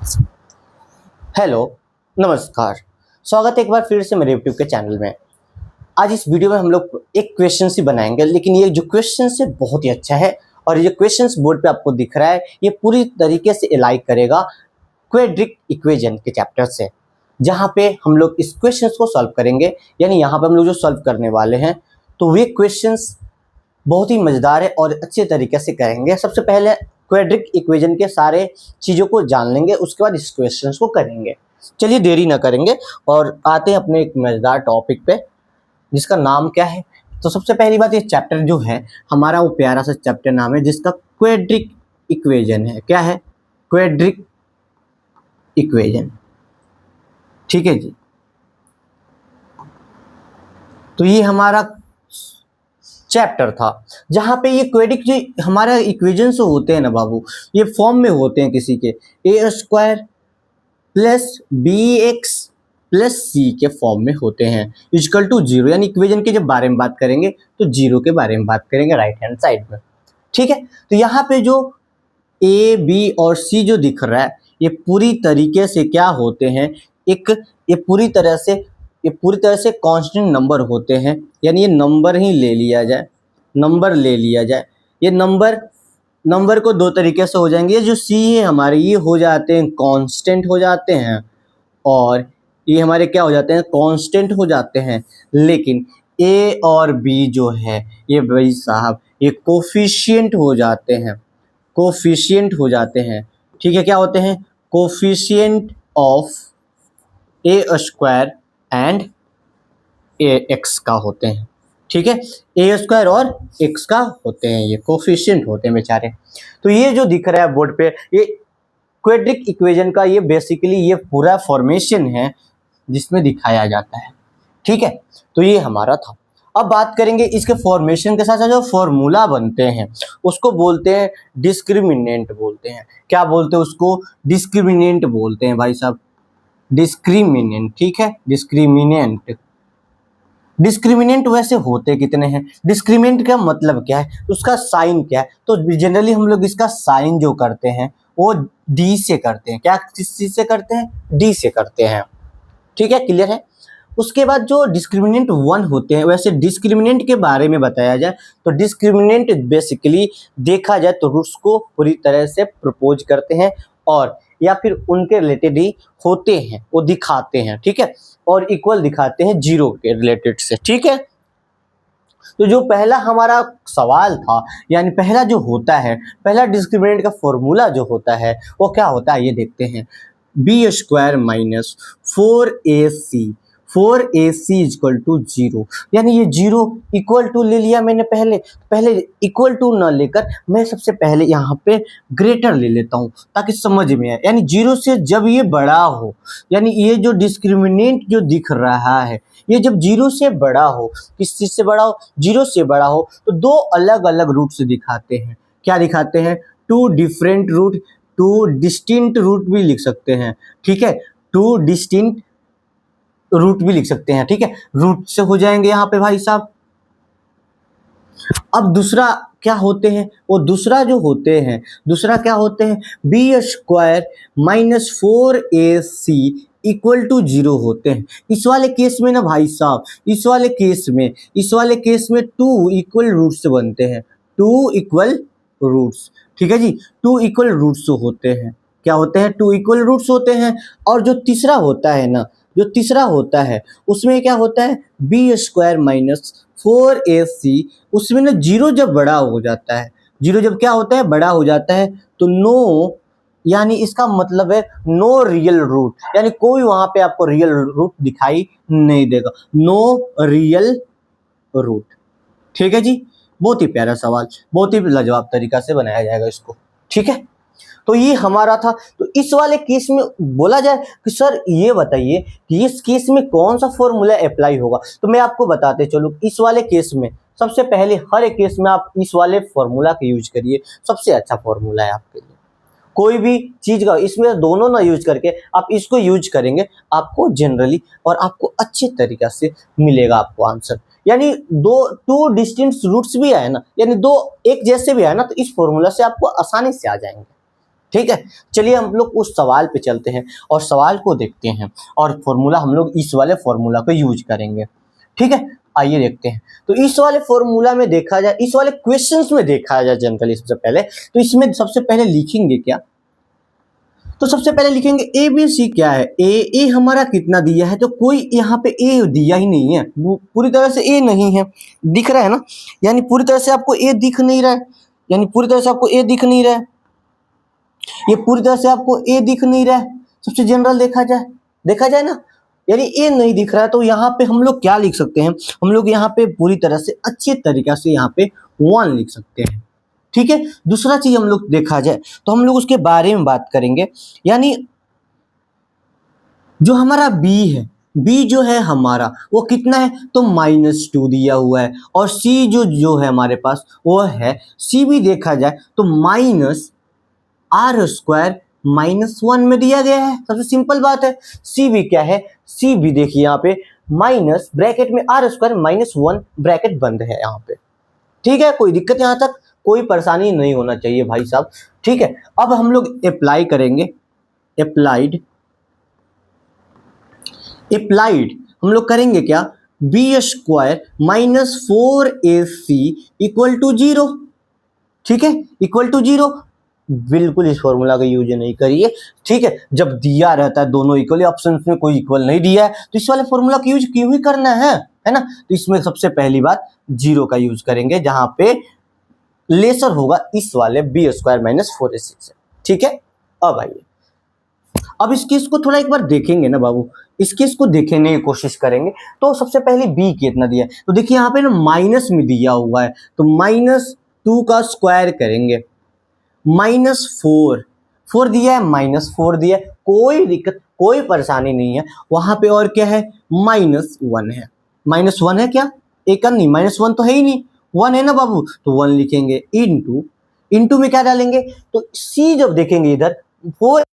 Hello, नमस्कार। स्वागत है एक बार फिर से मेरे यूट्यूब के चैनल में। आज इस वीडियो में हम लोग एक क्वेश्चन ही बनाएंगे, लेकिन ये जो क्वेश्चन है बहुत ही अच्छा है और ये क्वेश्चन बोर्ड पे आपको दिख रहा है, ये पूरी तरीके से अलाइ करेगा क्वाड्रिक इक्वेशन के चैप्टर से, जहाँ पे हम लोग इस क्वेश्चन को सॉल्व करेंगे। यानी यहाँ पे हम लोग जो सॉल्व करने वाले हैं तो वे क्वेश्चन बहुत ही मज़ेदार है और अच्छे तरीके से करेंगे। सबसे पहले क्वाड्रिक इक्वेशन के सारे चीज़ों को जान लेंगे, उसके बाद इस क्वेश्चन को करेंगे। चलिए देरी ना करेंगे और आते हैं अपने एक मज़ेदार टॉपिक पे, जिसका नाम क्या है। तो सबसे पहली बात, ये चैप्टर जो है हमारा वो प्यारा सा चैप्टर नाम है जिसका क्वाड्रिक इक्वेशन है। क्या है? Quadric equation. ठीक है जी। तो ये हमारा चैप्टर था जहाँ पे ये क्वाड्रिक जो हमारा इक्वेशन से होते हैं ना बाबू, ये फॉर्म में होते हैं किसी के A square plus B X plus C के फॉर्म में होते हैं इक्वल टू जीरो। यानी इक्वेशन के जब बारे में बात करेंगे तो जीरो के बारे में बात करेंगे राइट हैंड साइड में। ठीक है, तो यहाँ पे जो ए बी और सी जो दिख रहा है ये पूरी तरीके से क्या होते हैं, ये पूरी तरह से कांस्टेंट नंबर होते हैं। यानी ये नंबर ही ले लिया जाए, ये नंबर को दो तरीके से हो जाएंगे। ये जो सी है हमारे, ये हो जाते हैं कांस्टेंट हो जाते हैं, और ये हमारे क्या हो जाते हैं, कांस्टेंट हो जाते हैं। लेकिन ए और बी जो है ये भाई साहब ये कोफिशिएंट हो जाते हैं। ठीक है, क्या होते हैं? Coefficient of A square and A x का होते हैं। ठीक है, ए स्क्वायर और एक्स का होते हैं, ये कोफिशिएंट होते हैं बेचारे। तो ये जो दिख रहा है बोर्ड पे, ये क्वाड्रिक इक्वेशन का ये बेसिकली ये पूरा फॉर्मेशन है जिसमें दिखाया जाता है। ठीक है, तो ये हमारा था। अब बात करेंगे इसके फॉर्मेशन के साथ साथ जो फॉर्मूला बनते हैं उसको बोलते हैं डिस्क्रिमिनेंट बोलते हैं। क्या बोलते हैं उसको? डिस्क्रिमिनेंट बोलते हैं भाई साहब, डिस्क्रिमिनेंट। ठीक है, डिस्क्रिमिनेंट वैसे होते कितने हैं? डिस्क्रिमिनेंट का मतलब क्या है, उसका साइन क्या है? तो जनरली हम लोग इसका साइन जो करते हैं वो डी से करते हैं। क्या किस चीज से करते हैं? डी से करते हैं। ठीक है, क्लियर है। उसके बाद जो डिस्क्रिमिनेंट वन होते हैं, वैसे डिस्क्रिमिनेंट के बारे में बताया जाए तो डिस्क्रिमिनेंट बेसिकली देखा जाए तो रूट्स को पूरी तरह से प्रपोज करते हैं और या फिर उनके रिलेटेड ही होते हैं, वो दिखाते हैं। ठीक है, और इक्वल दिखाते हैं जीरो के रिलेटेड से। ठीक है, तो जो पहला हमारा सवाल था, यानी पहला जो होता है, पहला डिस्क्रिमिनेंट का फॉर्मूला जो होता है वो क्या होता है, ये देखते हैं। B square minus 4ac equal to zero. यानी ये जीरो इक्वल टू ले लिया मैंने, पहले इक्वल टू ना लेकर मैं सबसे पहले यहाँ पे ग्रेटर ले लेता हूँ ताकि समझ में आए। यानी जीरो से जब ये बड़ा हो, यानी ये जो डिस्क्रिमिनेंट जो दिख रहा है ये जब जीरो से बड़ा हो, किस चीज से बड़ा हो? जीरो से बड़ा हो, तो दो अलग अलग रूट से दिखाते हैं। क्या दिखाते हैं? Two different root, two distinct root भी लिख सकते हैं। ठीक है, टू डिस्टिंक्ट रूट भी लिख सकते हैं। ठीक है, रूट से हो जाएंगे यहाँ पे भाई साहब। अब दूसरा क्या होते हैं? वो दूसरा क्या होते हैं? B square minus 4ac equal to zero होते हैं। इस वाले केस में ना भाई साहब, इस वाले केस में टू इक्वल रूट्स बनते हैं, टू इक्वल रूट्स। ठीक है जी, टू इक्वल रूट्स होते हैं। क्या होते हैं? टू इक्वल रूट्स होते हैं। और जो तीसरा होता है उसमें क्या होता है? बी स्क्वायर माइनस 4ac, उसमें ना जीरो जब बड़ा हो जाता है, जीरो जब क्या होता है? बड़ा हो जाता है, तो नो, यानी इसका मतलब है नो रियल रूट, यानी कोई वहां पे आपको रियल रूट दिखाई नहीं देगा, नो रियल रूट। ठीक है जी, बहुत ही प्यारा सवाल, बहुत ही लाजवाब तरीका से बनाया जाएगा इसको। ठीक है, तो ये हमारा था। तो इस वाले केस में बोला जाए कि सर ये बताइए कि इस केस में कौन सा फॉर्मूला अप्लाई होगा, तो मैं आपको बताते चलूं। इस वाले केस में सबसे पहले हर एक केस में आप इस वाले फॉर्मूला का यूज करिए, सबसे अच्छा फॉर्मूला है आपके लिए। कोई भी चीज का इसमें दोनों ना यूज करके आप इसको यूज करेंगे, आपको जनरली और आपको अच्छे तरीके से मिलेगा आपको आंसर। यानी टू डिस्टिंक्ट रूट्स भी आए ना, यानी दो एक जैसे भी आए ना, तो इस फॉर्मूला से आपको आसानी से आ जाएंगे। ठीक है, चलिए हम लोग उस सवाल पे चलते हैं और सवाल को देखते हैं और फॉर्मूला हम लोग इस वाले फॉर्मूला को यूज करेंगे। ठीक है, आइए देखते हैं। तो इस वाले फॉर्मूला में देखा जाए, इस वाले क्वेश्चंस में देखा जाए जनरली सबसे पहले, तो इसमें सबसे पहले लिखेंगे क्या, तो सबसे पहले लिखेंगे ए बी सी क्या है। ए हमारा कितना दिया है, तो कोई यहाँ पे ए दिया ही नहीं है, पूरी तरह से ए नहीं है, दिख रहा है ना, यानी पूरी तरह से आपको ए दिख नहीं रहा है, यानी पूरी तरह से आपको ए दिख नहीं रहा है, ये पूरी तरह से आपको ए दिख नहीं रहा है। सबसे जनरल देखा जाए ना, यानी ए नहीं दिख रहा है, तो यहाँ पे हम लोग क्या लिख सकते हैं, हम लोग यहाँ पे पूरी तरह से अच्छे तरीके से यहाँ पे 1 लिख सकते हैं। ठीक है, दूसरा चीज हम लोग देखा जाए तो हम लोग उसके बारे में बात करेंगे, यानी जो हमारा बी है, बी जो है हमारा वो कितना है, तो -2 दिया हुआ है, और सी जो है हमारे पास वो है, सी भी देखा जाए तो -r² -1 में दिया गया है। सबसे सिंपल बात है। सी भी क्या है, सी भी देखिए यहाँ पे माइनस ब्रैकेट में r² -1 ब्रैकेट बंद है यहाँ पे। ठीक है, कोई दिक्कत यहाँ तक, कोई परेशानी नहीं होना चाहिए भाई साहब। ठीक है, अब हम लोग अप्लाई करेंगे, अप्लाइड हम लोग करेंगे क्या, b² -4ac = 0। ठीक है, इक्वल टू 0। बिल्कुल इस फॉर्मूला का यूज नहीं करिए। ठीक है, जब दिया रहता है दोनों इक्वल, ऑप्शन में कोई इक्वल नहीं दिया है तो इस वाले फॉर्मूला का यूज क्यों ही करना है ना। तो इसमें सबसे पहली बात 0 का यूज करेंगे, जहां पे लेसर होगा इस वाले b² -4ac से। ठीक है, अब आइए, अब इस केस को थोड़ा एक बार देखेंगे ना बाबू, इस केस को देखने की कोशिश करेंगे। तो सबसे पहले b कितना दिया है, तो देखिए यहाँ पे ना माइनस में दिया हुआ है, तो -2 का स्क्वायर करेंगे, -4 दिया है, -4 दिया है, कोई दिक्कत कोई परेशानी नहीं है। वहां पे और क्या है, -1 है, -1 है क्या, एक नहीं, -1 तो है ही नहीं, 1 है ना बाबू, तो 1 लिखेंगे, इंटू में क्या डालेंगे, तो c जब देखेंगे इधर 4